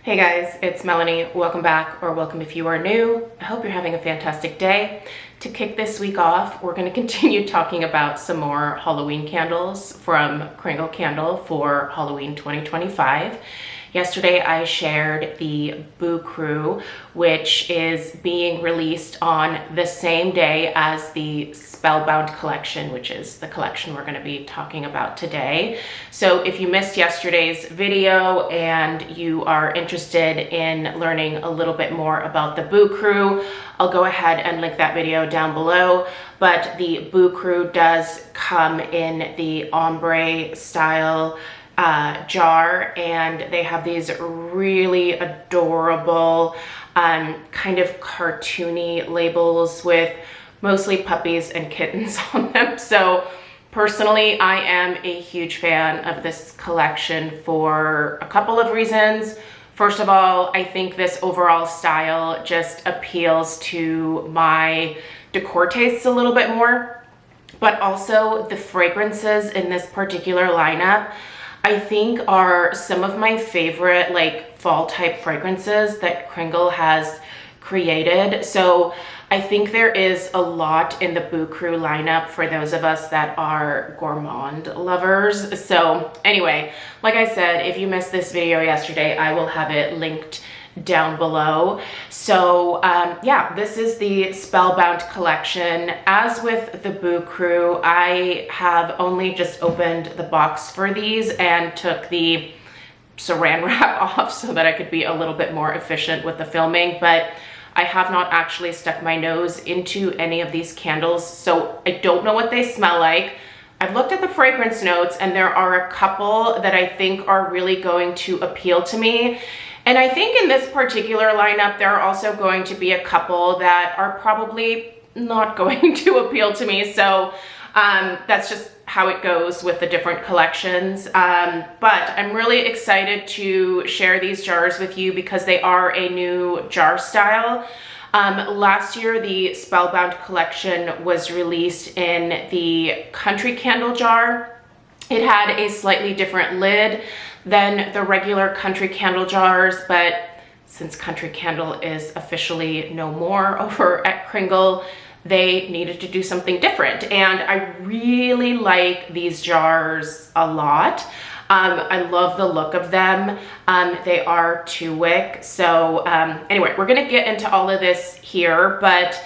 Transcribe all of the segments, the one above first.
Hey guys, it's Melanie. Welcome back, or welcome if you are new. I hope you're having a fantastic day. To kick this week off, we're going to continue talking about some more Halloween candles from Kringle Candle for Halloween 2025. Yesterday I shared the Boo Crew, which is being released on the same day as the Spellbound collection, which is the collection we're going to be talking about today. So if you missed yesterday's video and you are interested in learning a little bit more about the Boo Crew, I'll go ahead and link that video down below. But the Boo Crew does come in the ombre style jar, and they have these really adorable kind of cartoony labels with mostly puppies and kittens on them. So personally, I am a huge fan of this collection for a couple of reasons. First of all, I think this overall style just appeals to my decor tastes a little bit more, but also the fragrances in this particular lineup I think are some of my favorite like fall type fragrances that Kringle has created. So I think there is a lot in the Boo Crew lineup for those of us that are gourmand lovers. So anyway, like I said, if you missed this video yesterday, I will have it linked down below. So yeah, this is the Spellbound collection. As with the Boo Crew, I have only just opened the box for these and took the saran wrap off so that I could be a little bit more efficient with the filming, but I have not actually stuck my nose into any of these candles, so I don't know what they smell like. I've looked at the fragrance notes and there are a couple that I think are really going to appeal to me. And I think in this particular lineup, there are also going to be a couple that are probably not going to appeal to me. So that's just how it goes with the different collections. But I'm really excited to share these jars with you because they are a new jar style. Last year, the Spellbound collection was released in the Country Candle jar. It had a slightly different lid than the regular Country Candle jars, but since Country Candle is officially no more over at Kringle, they needed to do something different. And I really like these jars a lot. I love the look of them. They are 2-wick. So anyway, we're gonna get into all of this here, but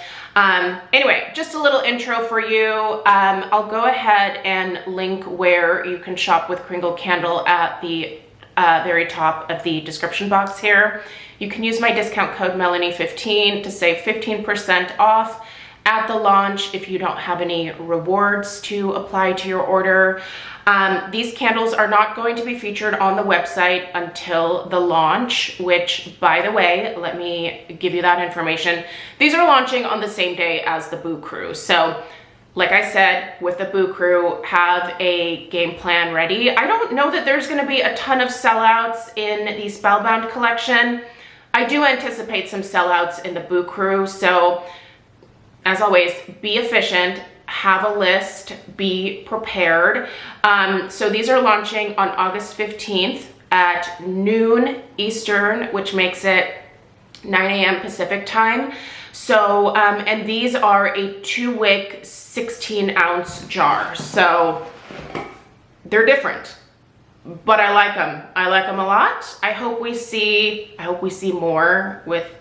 anyway, just a little intro for you. I'll go ahead and link where you can shop with Kringle Candle at the very top of the description box here. You can use my discount code Melanie15 to save 15% off at the launch if you don't have any rewards to apply to your order. These candles are not going to be featured on the website until the launch, which, by the way, let me give you that information. These are launching on the same day as the Boo Crew. So, like I said, with the Boo Crew, have a game plan ready. I don't know that there's going to be a ton of sellouts in the Spellbound collection. I do anticipate some sellouts in the Boo Crew. So, as always, be efficient. Have a list, be prepared. So these are launching on August 15th at noon Eastern, which makes it 9 a.m. Pacific time. So, and these are a 2-wick 16-ounce jar. So they're different, but I like them. I like them a lot. I hope we see more with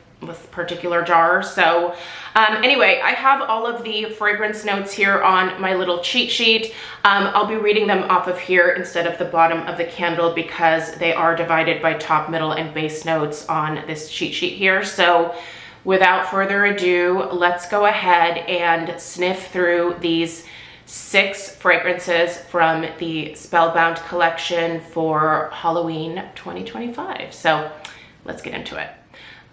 particular jar. So anyway, I have all of the fragrance notes here on my little cheat sheet. I'll be reading them off of here instead of the bottom of the candle because they are divided by top, middle, and base notes on this cheat sheet here. So without further ado, let's go ahead and sniff through these 6 fragrances from the Spellbound collection for Halloween 2025. So let's get into it.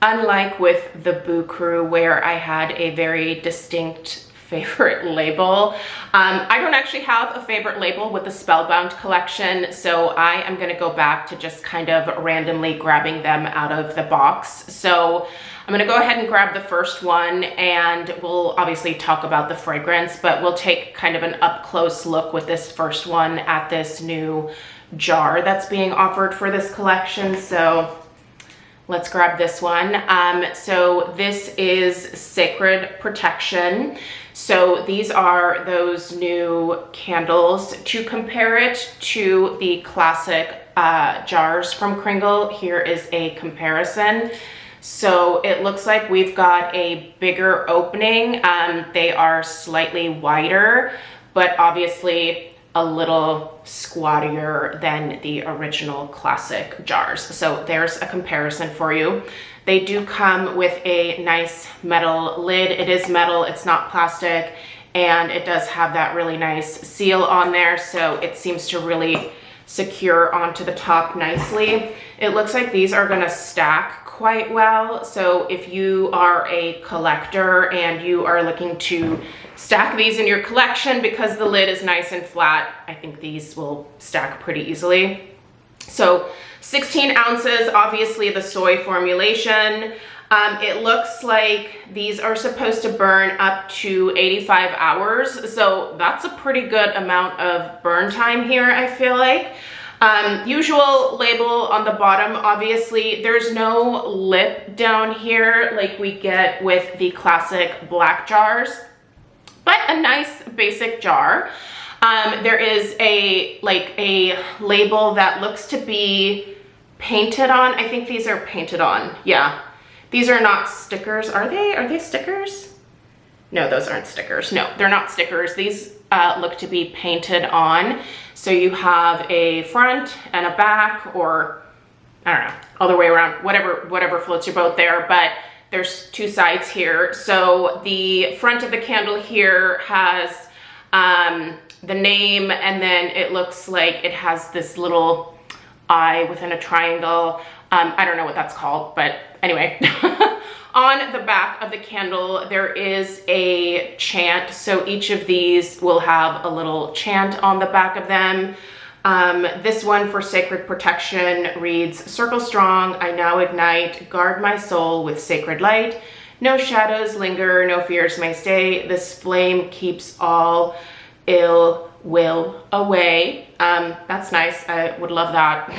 Unlike with the Boo Crew, where I had a very distinct favorite label, I don't actually have a favorite label with the Spellbound collection, so I am gonna go back to just kind of randomly grabbing them out of the box. So I'm gonna go ahead and grab the first one, and we'll obviously talk about the fragrance, but we'll take kind of an up-close look with this first one at this new jar that's being offered for this collection. So Let's grab this one. So this is Sacred Protection. So these are those new candles. To compare it to the classic jars from Kringle, here is a comparison. So it looks like we've got a bigger opening. They are slightly wider, but obviously a little squattier than the original classic jars. So there's a comparison for you. They do come with a nice metal lid. It is metal, it's not plastic, and it does have that really nice seal on there, so it seems to really secure onto the top nicely. It looks like these are gonna stack quite well. So if you are a collector and you are looking to stack these in your collection because the lid is nice and flat, I think these will stack pretty easily. So 16 ounces, obviously the soy formulation. It looks like these are supposed to burn up to 85 hours. So that's a pretty good amount of burn time here, I feel like. Usual label on the bottom, obviously there's no lip down here like we get with the classic black jars, but a nice basic jar. There is a label that looks to be painted on. I think these are painted on. Yeah, these are not stickers. Are they stickers? No, those aren't stickers. No, they're not stickers. These look to be painted on. So you have a front and a back, or I don't know, all the way around, whatever floats your boat there, but there's two sides here. So the front of the candle here has the name, and then it looks like it has this little eye within a triangle. I don't know what that's called, but anyway. On the back of the candle, there is a chant. So each of these will have a little chant on the back of them. This one for Sacred Protection reads, "Circle strong, I now ignite, guard my soul with sacred light. No shadows linger, no fears may stay. This flame keeps all ill will away." That's nice. I would love that.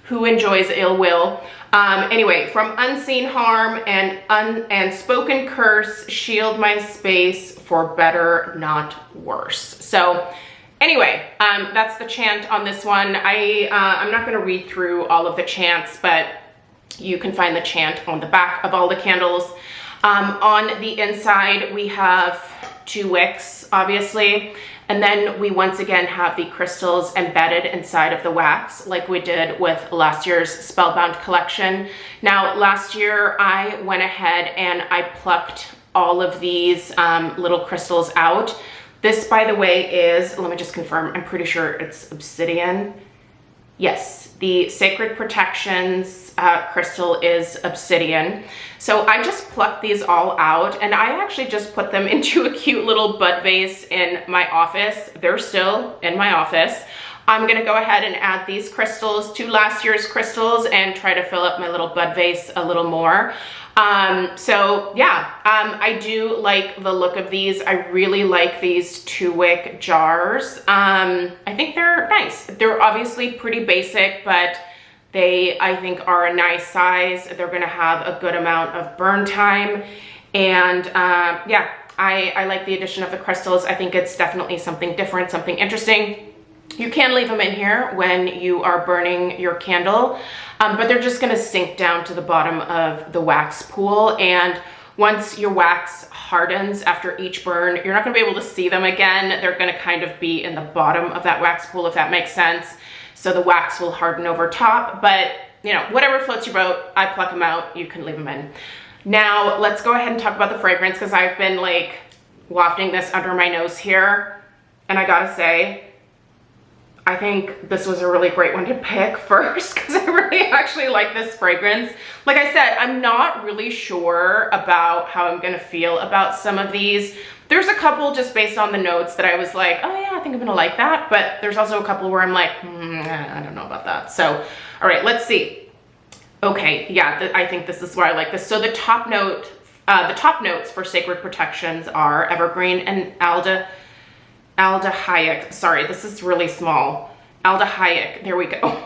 Who enjoys ill will? Anyway, from unseen harm and spoken curse, shield my space for better, not worse. So anyway, that's the chant on this one. I'm not gonna read through all of the chants, but you can find the chant on the back of all the candles. On the inside, we have 2 wicks, obviously. And then we once again have the crystals embedded inside of the wax, like we did with last year's Spellbound collection. Now, last year I went ahead and I plucked all of these little crystals out. This, by the way, is, let me just confirm, I'm pretty sure it's obsidian. Yes, the Sacred Protections crystal is obsidian. So I just plucked these all out, and I actually just put them into a cute little bud vase in my office. They're still in my office. I'm gonna go ahead and add these crystals to last year's crystals and try to fill up my little bud vase a little more. So yeah, I do like the look of these. I really like these 2-wick jars. I think they're nice. They're obviously pretty basic, but they, I think, are a nice size. They're gonna have a good amount of burn time. And yeah, I like the addition of the crystals. I think it's definitely something different, something interesting. You can leave them in here when you are burning your candle, but they're just gonna sink down to the bottom of the wax pool. And once your wax hardens after each burn, you're not gonna be able to see them again. They're gonna kind of be in the bottom of that wax pool, if that makes sense. So the wax will harden over top, but you know, whatever floats your boat, I pluck them out, you can leave them in. Now, let's go ahead and talk about the fragrance, because I've been like wafting this under my nose here. And I gotta say, I think this was a really great one to pick first, because I really actually like this fragrance. Like I said, I'm not really sure about how I'm gonna feel about some of these. There's a couple just based on the notes that I was like, oh yeah, I think I'm gonna like that. But there's also a couple where I'm like, I don't know about that. So, all right, let's see. Okay, yeah, I think this is where I like this. So the top notes for Sacred Protections are evergreen and aldehydic. Sorry, this is really small. Aldehydic, there we go.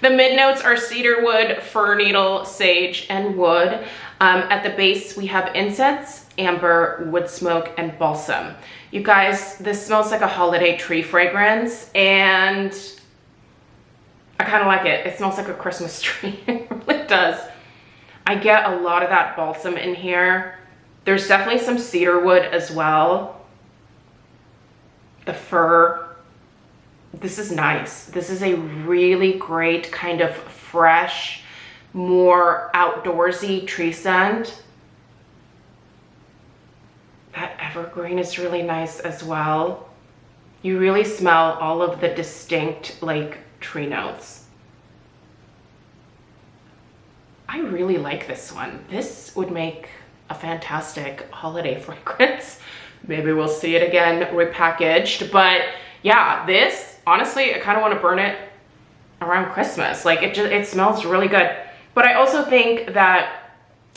The mid notes are cedarwood, fir needle, sage, and wood. At the base, we have incense, amber, wood smoke, and balsam. You guys, this smells like a holiday tree fragrance, and I kind of like it. It smells like a Christmas tree. It really does. I get a lot of that balsam in here. There's definitely some cedarwood as well. The fir. This is nice. This is a really great kind of fresh, more outdoorsy tree scent. That evergreen is really nice as well. You really smell all of the distinct like tree notes. I really like this one. This would make a fantastic holiday fragrance. Maybe we'll see it again repackaged, but yeah, this, honestly, I kind of want to burn it around Christmas. Like it smells really good. But I also think that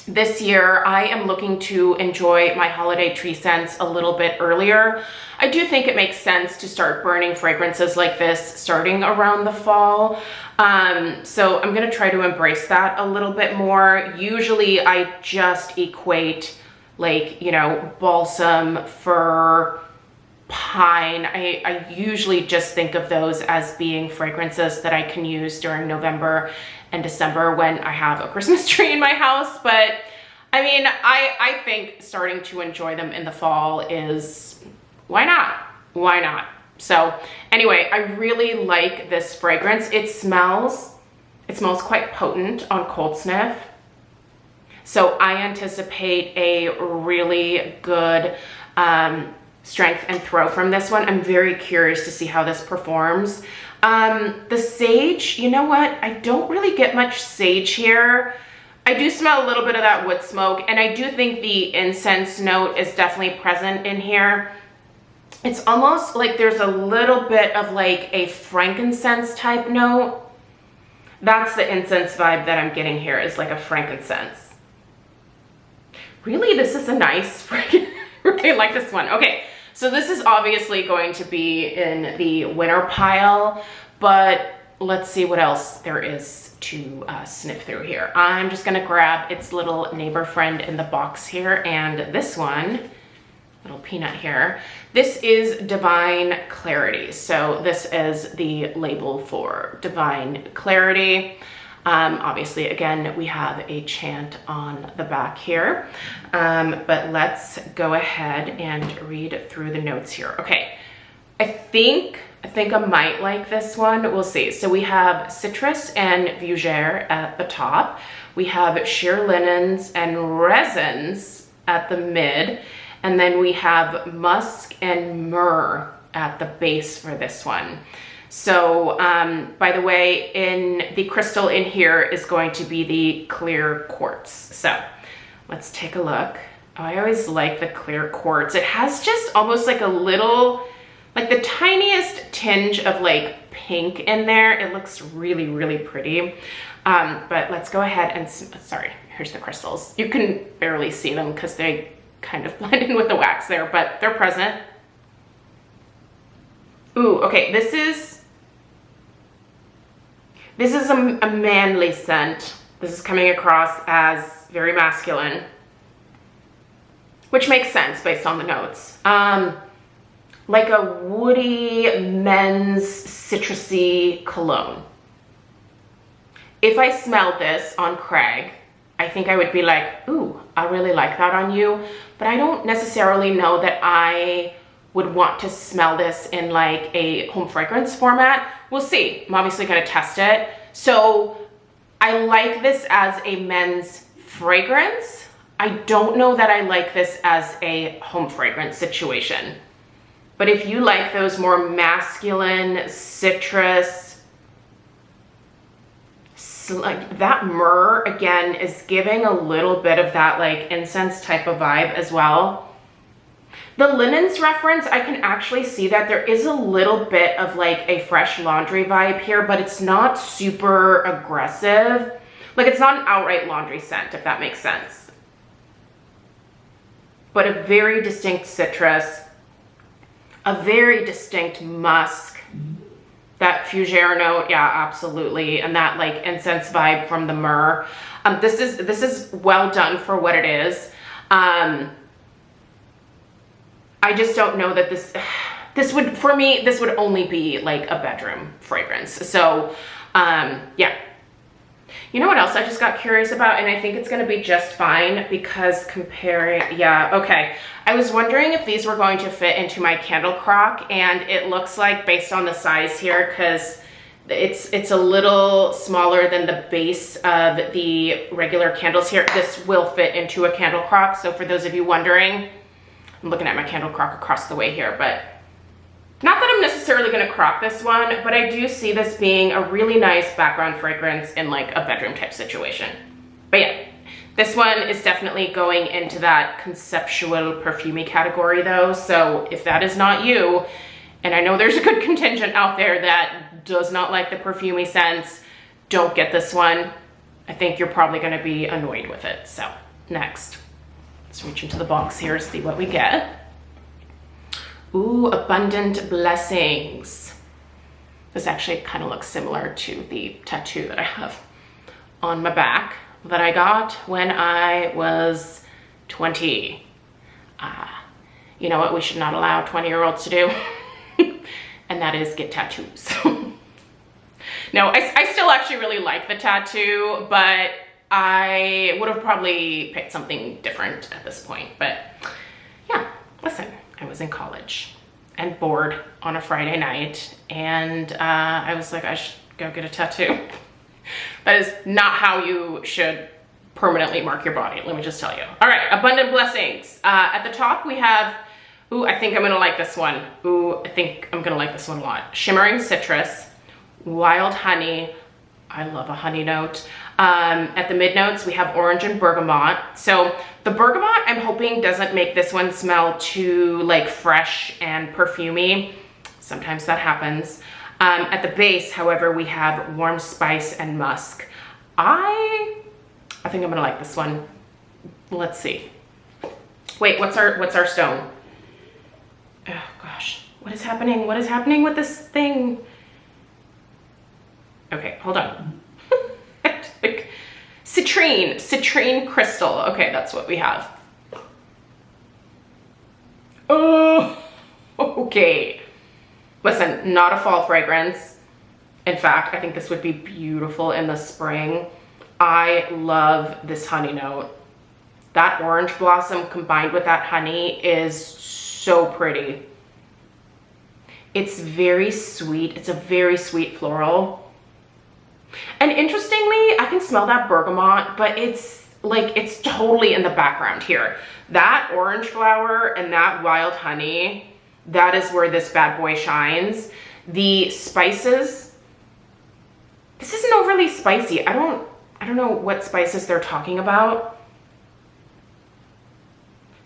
this year I am looking to enjoy my holiday tree scents a little bit earlier. I do think it makes sense to start burning fragrances like this starting around the fall. So I'm gonna try to embrace that a little bit more. Usually I just equate like, you know, balsam, fir, pine. I usually just think of those as being fragrances that I can use during November and December when I have a Christmas tree in my house. But I mean, I think starting to enjoy them in the fall is, why not? Why not? So anyway, I really like this fragrance. It smells quite potent on cold sniff. So I anticipate a really good strength and throw from this one. I'm very curious to see how this performs. The sage, you know what? I don't really get much sage here. I do smell a little bit of that wood smoke, and I do think the incense note is definitely present in here. It's almost like there's a little bit of like a frankincense type note. That's the incense vibe that I'm getting here, is like a frankincense. Really, this is a nice fragrance. I really like this one. Okay, so this is obviously going to be in the winter pile, but let's see what else there is to sniff through here. I'm just gonna grab its little neighbor friend in the box here, and this one, little peanut here. This is Divine Clarity. So this is the label for Divine Clarity. Obviously, again, we have a chant on the back here, but let's go ahead and read through the notes here. Okay, I think I might like this one. We'll see. So we have citrus and fougere at the top. We have sheer linens and resins at the mid, and then we have musk and myrrh at the base for this one. So, by the way, in the crystal in here is going to be the clear quartz. So let's take a look. Oh, I always like the clear quartz. It has just almost like a little, like the tiniest tinge of like pink in there. It looks really, really pretty. But let's go ahead and, sorry, here's the crystals. You can barely see them because they kind of blend in with the wax there, but they're present. Ooh, okay, this is a manly scent. This is coming across as very masculine, which makes sense based on the notes. Like a woody men's citrusy cologne. If I smelled this on Craig, I think I would be like, ooh, I really like that on you, but I don't necessarily know that I would want to smell this in like a home fragrance format. We'll see. I'm obviously going to test it. So I like this as a men's fragrance. I don't know that I like this as a home fragrance situation. But if you like those more masculine citrus, like that myrrh again is giving a little bit of that like incense type of vibe as well. The linens reference, I can actually see that there is a little bit of like a fresh laundry vibe here, but it's not super aggressive. Like it's not an outright laundry scent, if that makes sense. But a very distinct citrus, a very distinct musk, That fougere note, yeah, absolutely. And that like incense vibe from the myrrh. This is well done for what it is. I just don't know that this would, for me, this would only be like a bedroom fragrance. So, yeah. You know what else I just got curious about? And I think it's going to be just fine because comparing, yeah, okay. I was wondering if these were going to fit into my candle crock, and it looks like based on the size here, because it's a little smaller than the base of the regular candles here. This will fit into a candle crock. So for those of you wondering, I'm looking at my candle crock across the way here, but not that I'm necessarily going to crock this one, but I do see this being a really nice background fragrance in like a bedroom type situation. But yeah, this one is definitely going into that conceptual perfumey category though. So if that is not you, and I know there's a good contingent out there that does not like the perfumey scents, don't get this one. I think you're probably going to be annoyed with it. So next, let's reach into the box here to see what we get. Ooh, Abundant Blessings. This actually kind of looks similar to the tattoo that I have on my back that I got when I was 20. You know what we should not allow 20-year-olds to do? And that is get tattoos. No, I still actually really like the tattoo, but I would have probably picked something different at this point. But yeah, listen. I was in college and bored on a Friday night, and I was like, I should go get a tattoo. That is not how you should permanently mark your body, let me just tell you. All right, Abundant Blessings. At the top we have, ooh, I think I'm gonna like this one. Ooh, I think I'm gonna like this one a lot. Shimmering Citrus, Wild Honey. I love a honey note. At the mid notes, we have Orange and Bergamot. So the Bergamot, I'm hoping doesn't make this one smell too like fresh and perfumey. Sometimes that happens. At the base, however, we have Warm Spice and Musk. I think I'm gonna like this one. Let's see. Wait, what's our stone? Oh gosh, what is happening? What is happening with this thing? Okay, hold on. Citrine Crystal. Okay, that's what we have. Oh, okay. Listen, not a fall fragrance. In fact, I think this would be beautiful in the spring. I love this honey note. That orange blossom combined with that honey is so pretty. It's very sweet. It's a very sweet floral. And interestingly, I can smell that bergamot, but it's like, it's totally in the background here. That orange flower and that wild honey, that is where this bad boy shines. The spices, this isn't overly spicy. I don't know what spices they're talking about.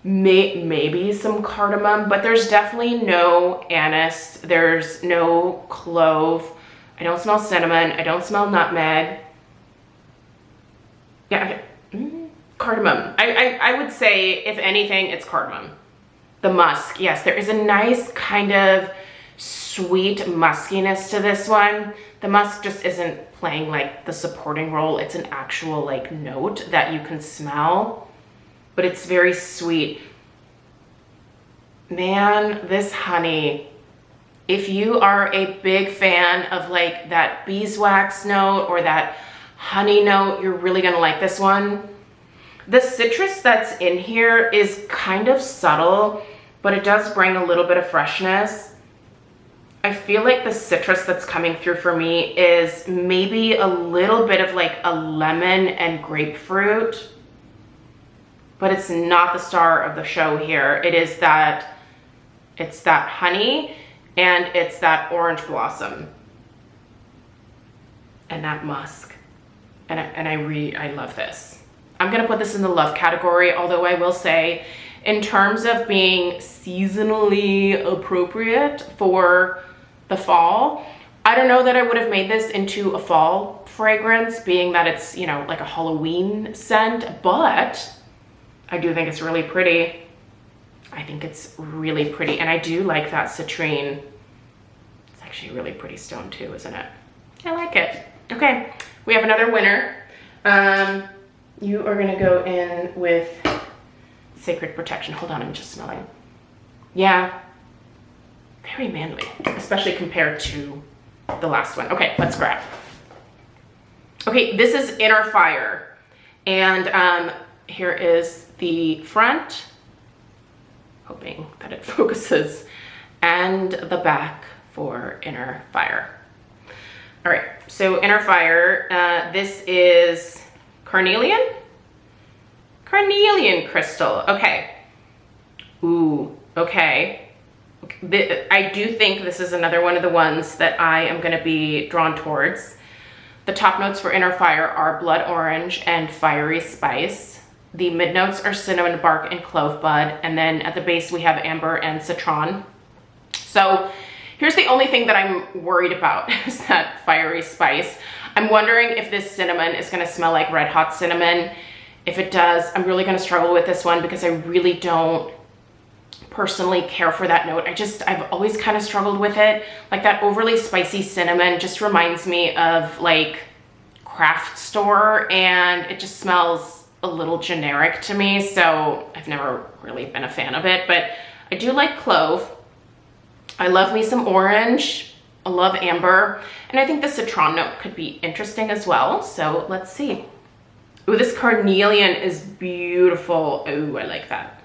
Maybe some cardamom, but there's definitely no anise. There's no clove. I don't smell cinnamon. I don't smell nutmeg. Yeah, cardamom. I would say, if anything, it's cardamom. The musk, yes, there is a nice kind of sweet muskiness to this one. The musk just isn't playing like the supporting role. It's an actual like note that you can smell, but it's very sweet. Man, this honey, if you are a big fan of like that beeswax note or that honey note, you're really gonna like this one. The citrus that's in here is kind of subtle, but it does bring a little bit of freshness. I feel like the citrus that's coming through for me is maybe a little bit of like a lemon and grapefruit, but it's not the star of the show here. It's that honey, and it's that orange blossom and that musk. And I love this. I'm gonna put this in the love category, although I will say, in terms of being seasonally appropriate for the fall, I don't know that I would have made this into a fall fragrance, being that it's, you know, like a Halloween scent, but I do think it's really pretty. I think it's really pretty, and I do like that citrine. It's like actually a really pretty stone too, isn't it? I like it. Okay, we have another winner. You are gonna go in with Sacred Protection. Hold on, I'm just smelling. Yeah, very manly, especially compared to the last one. Okay, let's grab. Okay, this is Inner Fire. And here is the front, hoping that it focuses, and the back for Inner Fire. All right, so Inner Fire, this is carnelian crystal. Okay. Ooh, okay. I do think this is another one of the ones that I am going to be drawn towards. The top notes for Inner Fire are blood orange and fiery spice. The mid notes are cinnamon bark and clove bud, and then at the base we have amber and citron. So here's the only thing that I'm worried about is that fiery spice. I'm wondering if this cinnamon is going to smell like red hot cinnamon. If it does, I'm really going to struggle with this one because I really don't personally care for that note. I've always kind of struggled with it. Like that overly spicy cinnamon just reminds me of like craft store, and it just smells a little generic to me. So I've never really been a fan of it, but I do like clove. I love me some orange. I love amber. And I think the citron note could be interesting as well. So let's see. Ooh, this carnelian is beautiful. Ooh, I like that.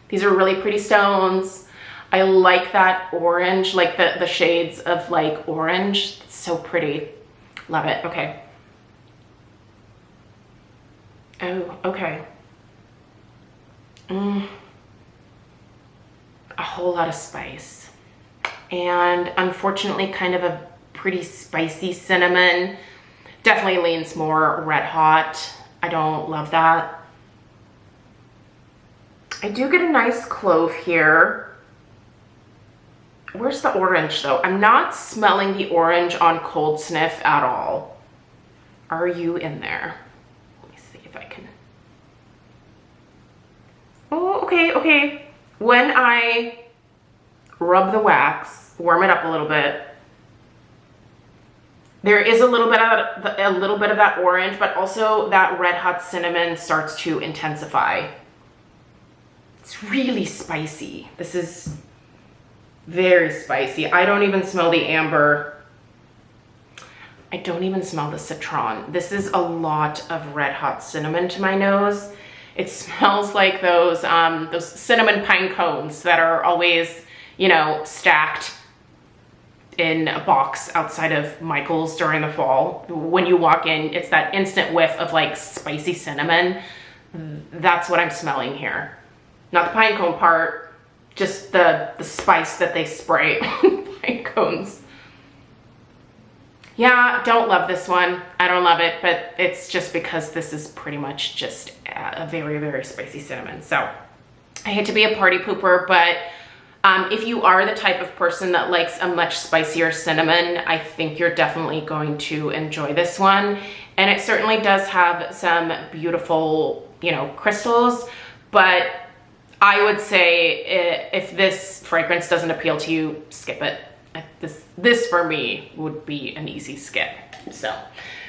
These are really pretty stones. I like that orange, like the shades of like orange. It's so pretty. Love it. Okay. Oh, okay. A whole lot of spice. And unfortunately kind of a pretty spicy cinnamon. Definitely leans more red hot. I don't love that. I do get a nice clove here. Where's the orange though? I'm not smelling the orange on cold sniff at all. Are you in there? Let me see if I can. Oh, okay, okay. When I rub the wax, warm it up a little bit, there is a little bit of that orange, but also that red hot cinnamon starts to intensify. It's really spicy. This is very spicy. I don't even smell the amber. I don't even smell the citron. This is a lot of red hot cinnamon to my nose. It smells like those cinnamon pine cones that are always, you know, stacked in a box outside of Michael's during the fall. When you walk in, it's that instant whiff of like spicy cinnamon. That's what I'm smelling here. Not the pine cone part, just the spice that they spray on pine cones. Yeah, don't love this one. I don't love it, but it's just because this is pretty much just a very, very spicy cinnamon. So I hate to be a party pooper, but if you are the type of person that likes a much spicier cinnamon, I think you're definitely going to enjoy this one. And it certainly does have some beautiful, you know, crystals, but I would say if this fragrance doesn't appeal to you, skip it. This for me would be an easy skip. So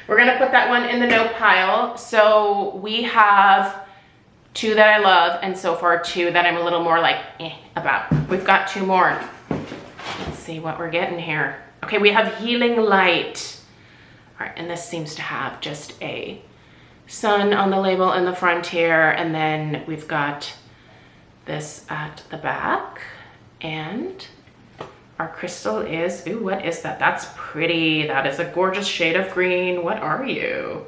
we're gonna put that one in the no pile. So we have 2 that I love, and so far 2 that I'm a little more like about. We've got 2 more. Let's see what we're getting here. Okay, we have Healing Light. All right, and this seems to have just a sun on the label in the front here, and then we've got this at the back, and our crystal is, ooh, what is that? That's pretty. That is a gorgeous shade of green. What are you?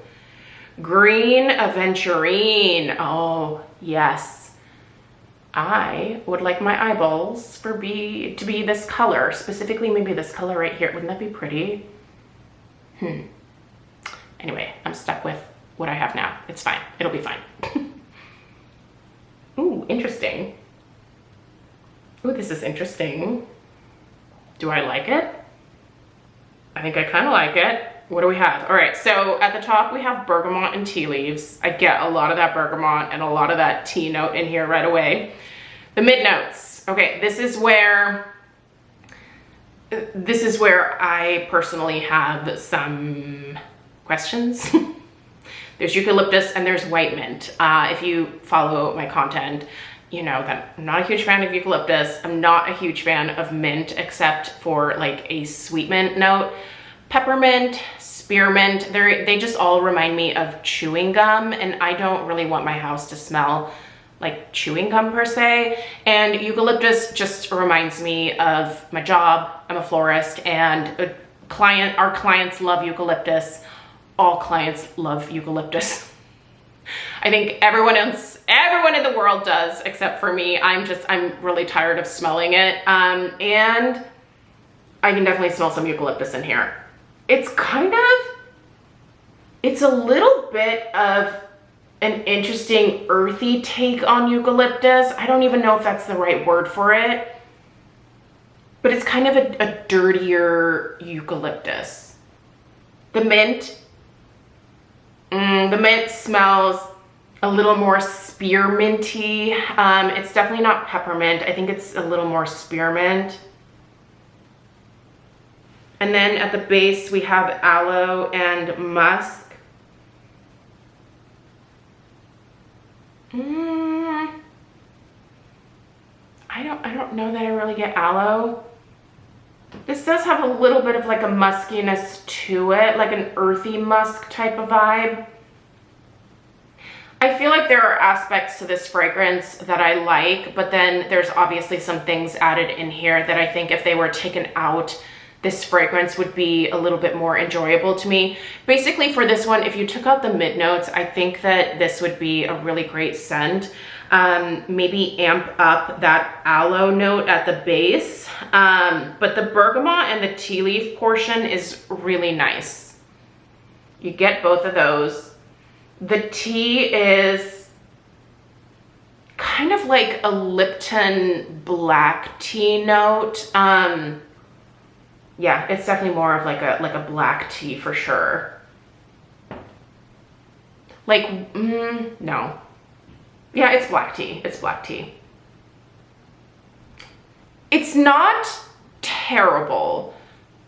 Green Adventurine. Oh, yes. I would like my eyeballs to be this color, specifically maybe this color right here. Wouldn't that be pretty? Anyway, I'm stuck with what I have now. It's fine. It'll be fine. Ooh, interesting. Ooh, this is interesting. Do I like it? I think I kind of like it. What do we have? All right, so at the top we have bergamot and tea leaves. I get a lot of that bergamot and a lot of that tea note in here right away. The mid notes. Okay, this is where this is where I personally have some questions. There's eucalyptus and there's white mint. If you follow my content, you know that I'm not a huge fan of eucalyptus. I'm not a huge fan of mint, except for like a sweet mint note. Peppermint, spearmint, they just all remind me of chewing gum, and I don't really want my house to smell like chewing gum per se. And eucalyptus just reminds me of my job. I'm a florist, and our clients love eucalyptus. All clients love eucalyptus. I think everyone in the world does, except for me. I'm really tired of smelling it. And I can definitely smell some eucalyptus in here. It's a little bit of an interesting earthy take on eucalyptus. I don't even know if that's the right word for it, but it's kind of a dirtier eucalyptus. The mint smells a little more spearminty. It's definitely not peppermint. I think it's a little more spearmint. And then at the base we have aloe and musk. I don't know that I really get aloe. This does have a little bit of like a muskiness to it, like an earthy musk type of vibe. I feel like there are aspects to this fragrance that I like, but then there's obviously some things added in here that I think if they were taken out, this fragrance would be a little bit more enjoyable to me. Basically for this one, if you took out the mid notes, I think that this would be a really great scent. Maybe amp up that aloe note at the base. But the bergamot and the tea leaf portion is really nice. You get both of those. The tea is kind of like a Lipton black tea note. Yeah, it's definitely more of like a black tea for sure. Like, no. Yeah, it's black tea. It's black tea. It's not terrible,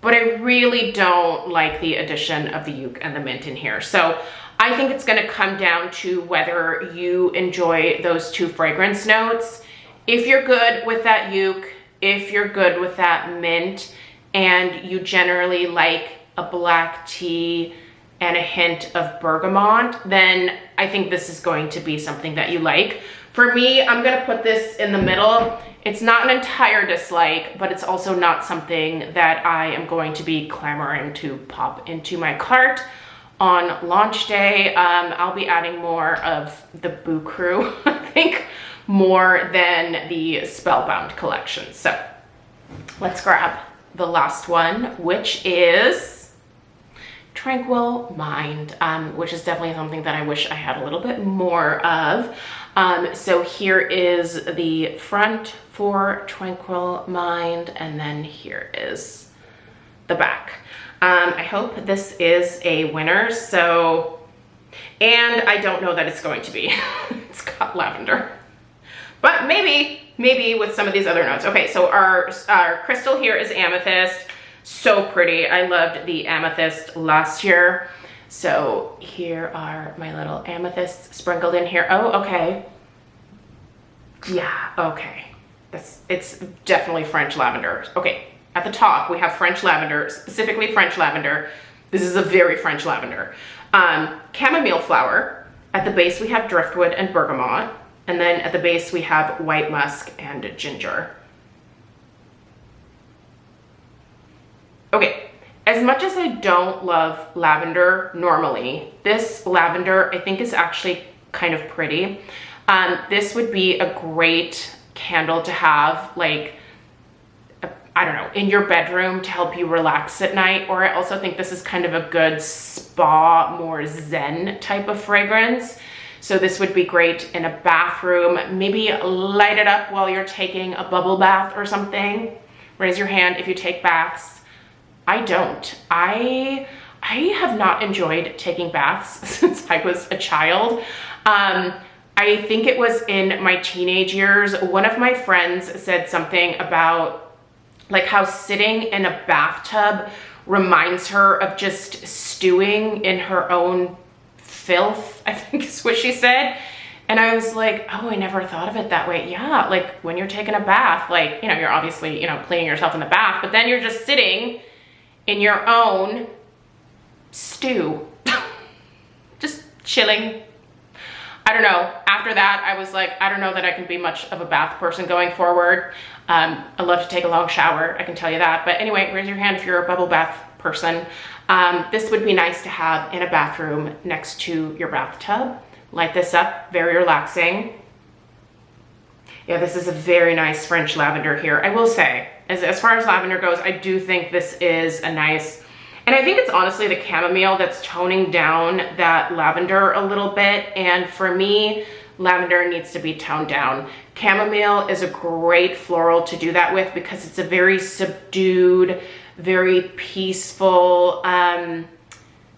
but I really don't like the addition of the oud and the mint in here. So I think it's gonna come down to whether you enjoy those two fragrance notes. If you're good with that oud, if you're good with that mint, and you generally like a black tea and a hint of bergamot, then I think this is going to be something that you like. For me, I'm gonna put this in the middle. It's not an entire dislike, but it's also not something that I am going to be clamoring to pop into my cart on launch day. I'll be adding more of the Boo Crew, I think, more than the Spellbound collection. So let's grab the last one, which is Tranquil Mind, which is definitely something that I wish I had a little bit more of. So here is the front for Tranquil Mind, and then here is the back. I hope this is a winner. So, and I don't know that it's going to be. It's got lavender, but maybe with some of these other notes. Okay, so our crystal here is amethyst. So pretty. I loved the amethyst last year. So here are my little amethysts sprinkled in here. Oh, okay. Yeah, okay. It's definitely French lavender. Okay, at the top we have French lavender, specifically French lavender. This is a very French lavender. Chamomile flower. At the base we have driftwood and bergamot. And then at the base we have white musk and ginger. Okay, as much as I don't love lavender normally, this lavender I think is actually kind of pretty. This would be a great candle to have, like, I don't know, in your bedroom to help you relax at night. Or I also think this is kind of a good spa, more zen type of fragrance. So this would be great in a bathroom. Maybe light it up while you're taking a bubble bath or something. Raise your hand if you take baths. I don't. I have not enjoyed taking baths since I was a child. I think it was in my teenage years. One of my friends said something about like how sitting in a bathtub reminds her of just stewing in her own filth, I think is what she said. And I was like, oh, I never thought of it that way. Yeah, like when you're taking a bath, like, you know, you're obviously, you know, cleaning yourself in the bath, but then you're just sitting in your own stew, just chilling. I don't know. After that, I was like, I don't know that I can be much of a bath person going forward. I love to take a long shower, I can tell you that. But anyway, raise your hand if you're a bubble bath person. This would be nice to have in a bathroom next to your bathtub. Light this up, very relaxing. Yeah, this is a very nice French lavender here. I will say, as far as lavender goes, I do think this is a nice, and I think it's honestly the chamomile that's toning down that lavender a little bit. And for me, lavender needs to be toned down. Chamomile is a great floral to do that with because it's a very subdued, very peaceful,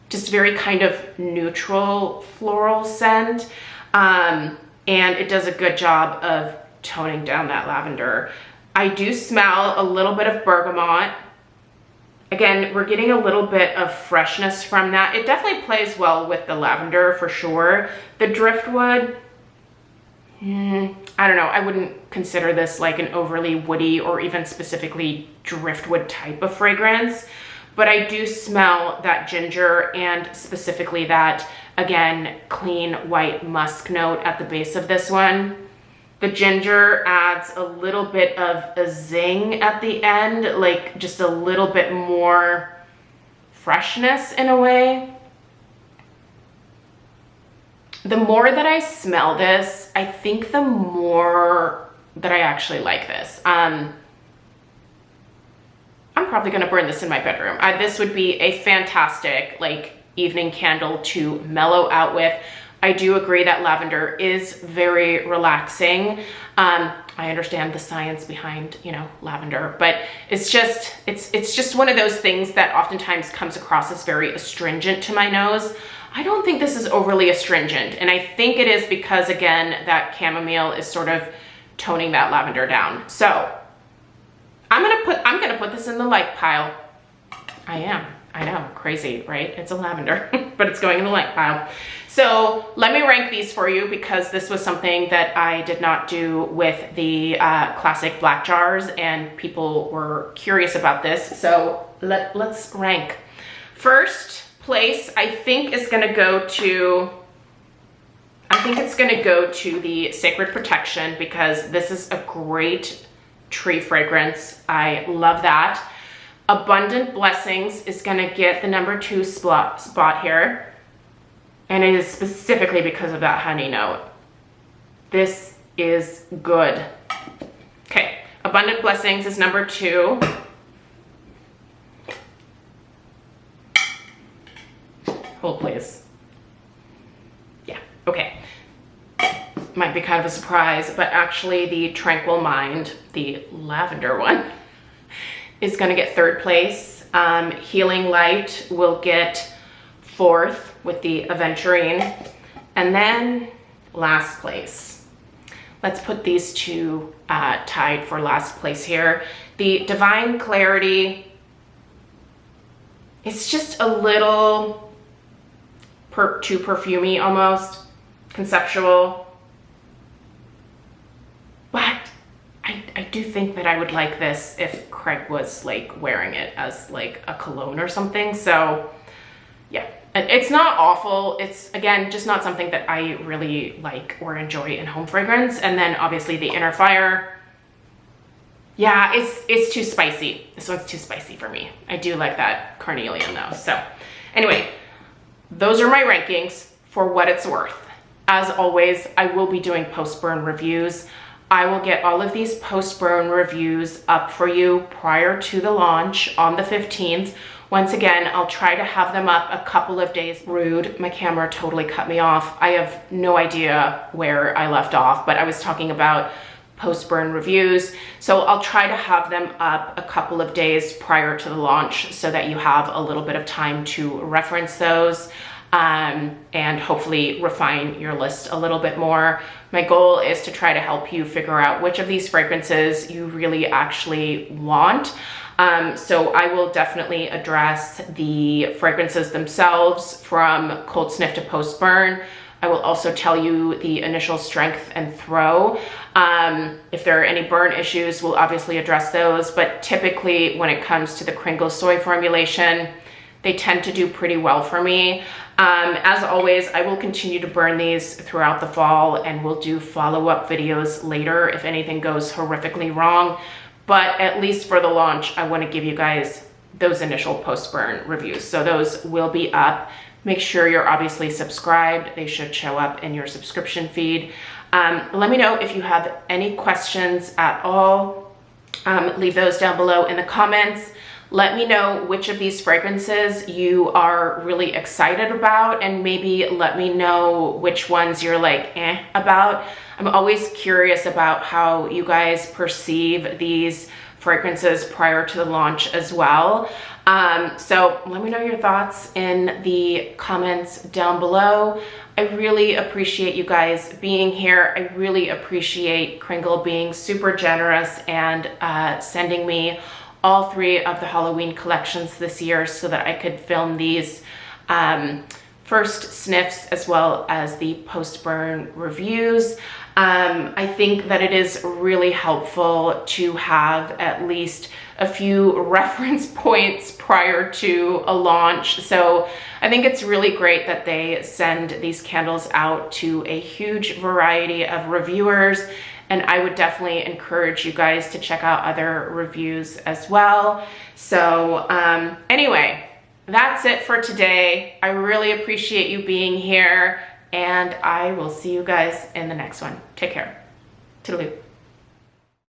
just very kind of neutral floral scent. And it does a good job of toning down that lavender. I do smell a little bit of bergamot. Again, we're getting a little bit of freshness from that. It definitely plays well with the lavender for sure. The driftwood, I don't know. I wouldn't consider this like an overly woody or even specifically driftwood type of fragrance, but I do smell that ginger and specifically that, again, clean white musk note at the base of this one. The ginger adds a little bit of a zing at the end, like just a little bit more freshness in a way. The more that I smell this, I think the more that I actually like this. I'm probably gonna burn this in my bedroom. This would be a fantastic like evening candle to mellow out with. I do agree that lavender is very relaxing. I understand the science behind, you know, lavender, but it's just one of those things that oftentimes comes across as very astringent to my nose. I don't think this is overly astringent, and I think it is because, again, that chamomile is sort of toning that lavender down. So I'm gonna put this in the like pile. I know, crazy, right? It's a lavender, but it's going in the like pile. So let me rank these for you because this was something that I did not do with the classic black jars, and people were curious about this. So let's rank. First place, I think it's gonna go to the Sacred Protection because this is a great tree fragrance. I love that. Abundant Blessings is gonna get the number 2 spot here. And it is specifically because of that honey note. This is good. Okay, Abundant Blessings is number 2. Hold please. Yeah, okay. Might be kind of a surprise, but actually the Tranquil Mind, the lavender one, is gonna get 3rd place. Healing Light will get 4th with the Adventurine, and then last place. Let's put these two tied for last place here. The Divine Clarity, it's just a little too perfumey almost, conceptual, but I do think that I would like this if Craig was like wearing it as like a cologne or something. So yeah, it's not awful. It's, again, just not something that I really like or enjoy in home fragrance. And then obviously the Inner Fire. Yeah, it's too spicy. This one's too spicy for me. I do like that carnelian though. So anyway, those are my rankings for what it's worth. As always, I will be doing post-burn reviews. I will get all of these post-burn reviews up for you prior to the launch on the 15th. Once again, I'll try to have them up a couple of days. Rude, my camera totally cut me off. I have no idea where I left off, but I was talking about post-burn reviews. So I'll try to have them up a couple of days prior to the launch so that you have a little bit of time to reference those. and hopefully refine your list a little bit more. My goal is to try to help you figure out which of these fragrances you really actually want. So I will definitely address the fragrances themselves from cold sniff to post burn. I will also tell you the initial strength and throw. If there are any burn issues, we'll obviously address those, but typically when it comes to the Kringle soy formulation, they tend to do pretty well for me. As always, I will continue to burn these throughout the fall, and we'll do follow-up videos later if anything goes horrifically wrong. But at least for the launch, I want to give you guys those initial post-burn reviews. So those will be up. Make sure you're obviously subscribed. They should show up in your subscription feed. Let me know if you have any questions at all. Leave those down below in the comments. Let me know which of these fragrances you are really excited about, and maybe let me know which ones you're like about. I'm always curious about how you guys perceive these fragrances prior to the launch as well. So let me know your thoughts in the comments down below. I really appreciate you guys being here. I really appreciate Kringle being super generous and sending me all 3 of the Halloween collections this year so that I could film these first sniffs as well as the post-burn reviews. I think that it is really helpful to have at least a few reference points prior to a launch. So I think it's really great that they send these candles out to a huge variety of reviewers. And I would definitely encourage you guys to check out other reviews as well. So anyway, that's it for today. I really appreciate you being here, and I will see you guys in the next one. Take care. Toodaloo.